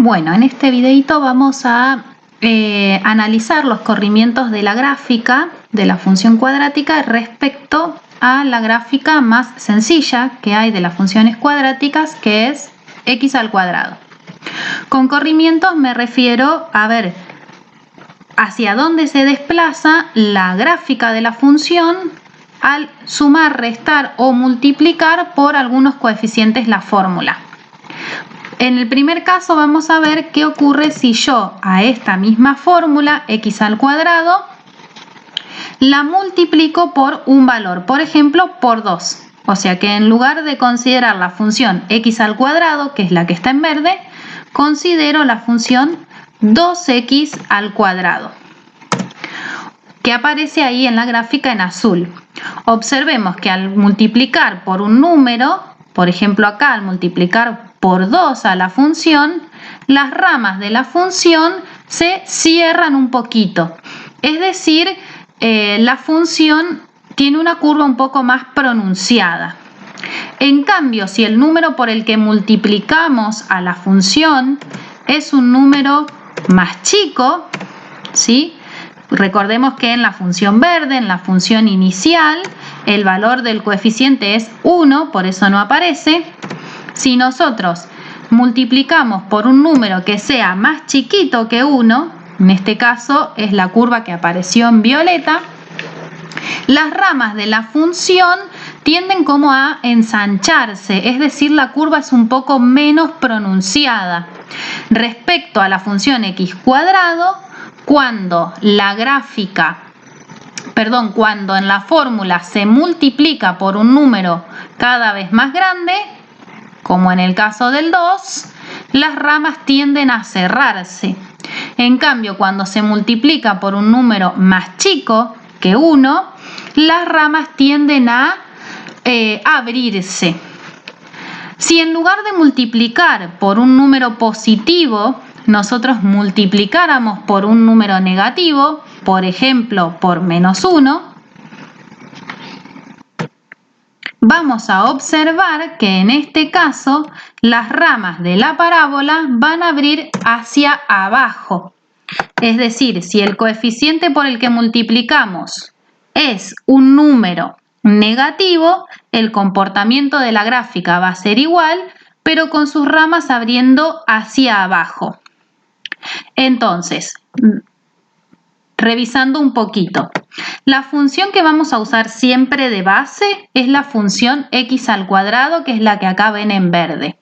Bueno, en este videito vamos a analizar los corrimientos de la gráfica de la función cuadrática respecto a la gráfica más sencilla que hay de las funciones cuadráticas, que es x al cuadrado. Con corrimientos me refiero a ver hacia dónde se desplaza la gráfica de la función al sumar, restar o multiplicar por algunos coeficientes la fórmula. En el primer caso vamos a ver qué ocurre si yo a esta misma fórmula, x al cuadrado, la multiplico por un valor, por ejemplo, por 2. O sea que en lugar de considerar la función x al cuadrado, que es la que está en verde, considero la función 2x al cuadrado, que aparece ahí en la gráfica en azul. Observemos que al multiplicar por un número, por ejemplo acá al multiplicar por 2 a la función, las ramas de la función se cierran un poquito. Es decir, la función tiene una curva un poco más pronunciada. En cambio, si el número por el que multiplicamos a la función es un número más chico, ¿sí? Recordemos que en la función verde, en la función inicial, el valor del coeficiente es 1, por eso no aparece. Si nosotros multiplicamos por un número que sea más chiquito que 1, en este caso es la curva que apareció en violeta, las ramas de la función tienden como a ensancharse, es decir, la curva es un poco menos pronunciada. Respecto a la función x cuadrado, cuando en la fórmula se multiplica por un número cada vez más grande, como en el caso del 2, las ramas tienden a cerrarse. En cambio, cuando se multiplica por un número más chico que 1, las ramas tienden a abrirse. Si en lugar de multiplicar por un número positivo, nosotros multiplicáramos por un número negativo, por ejemplo, por -1, vamos a observar que en este caso las ramas de la parábola van a abrir hacia abajo. Es decir, si el coeficiente por el que multiplicamos es un número negativo, el comportamiento de la gráfica va a ser igual, pero con sus ramas abriendo hacia abajo. Entonces, revisando un poquito, la función que vamos a usar siempre de base es la función x al cuadrado, que es la que acá ven en verde.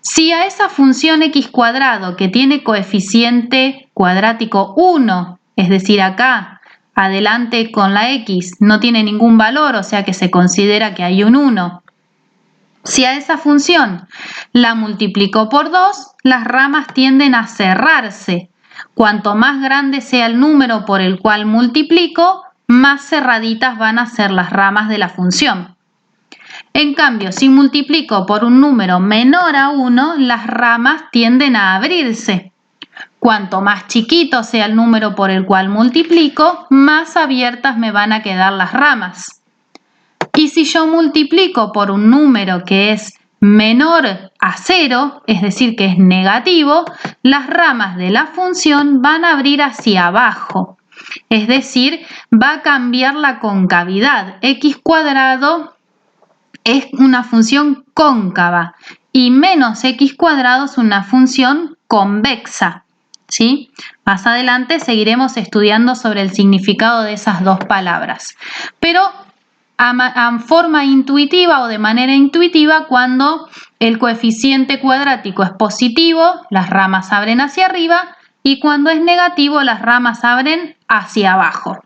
Si a esa función x cuadrado que tiene coeficiente cuadrático 1, es decir, acá adelante con la x no tiene ningún valor, o sea que se considera que hay un 1. Si a esa función la multiplico por 2, las ramas tienden a cerrarse. Cuanto más grande sea el número por el cual multiplico, más cerraditas van a ser las ramas de la función. En cambio, si multiplico por un número menor a 1, las ramas tienden a abrirse. Cuanto más chiquito sea el número por el cual multiplico, más abiertas me van a quedar las ramas. Y si yo multiplico por un número que es menor a 0, es decir, que es negativo, las ramas de la función van a abrir hacia abajo. Es decir, va a cambiar la concavidad. X cuadrado es una función cóncava y menos x cuadrado es una función convexa, ¿sí? Más adelante seguiremos estudiando sobre el significado de esas dos palabras. Pero a forma intuitiva o de manera intuitiva, cuando el coeficiente cuadrático es positivo, las ramas abren hacia arriba, y cuando es negativo, las ramas abren hacia abajo.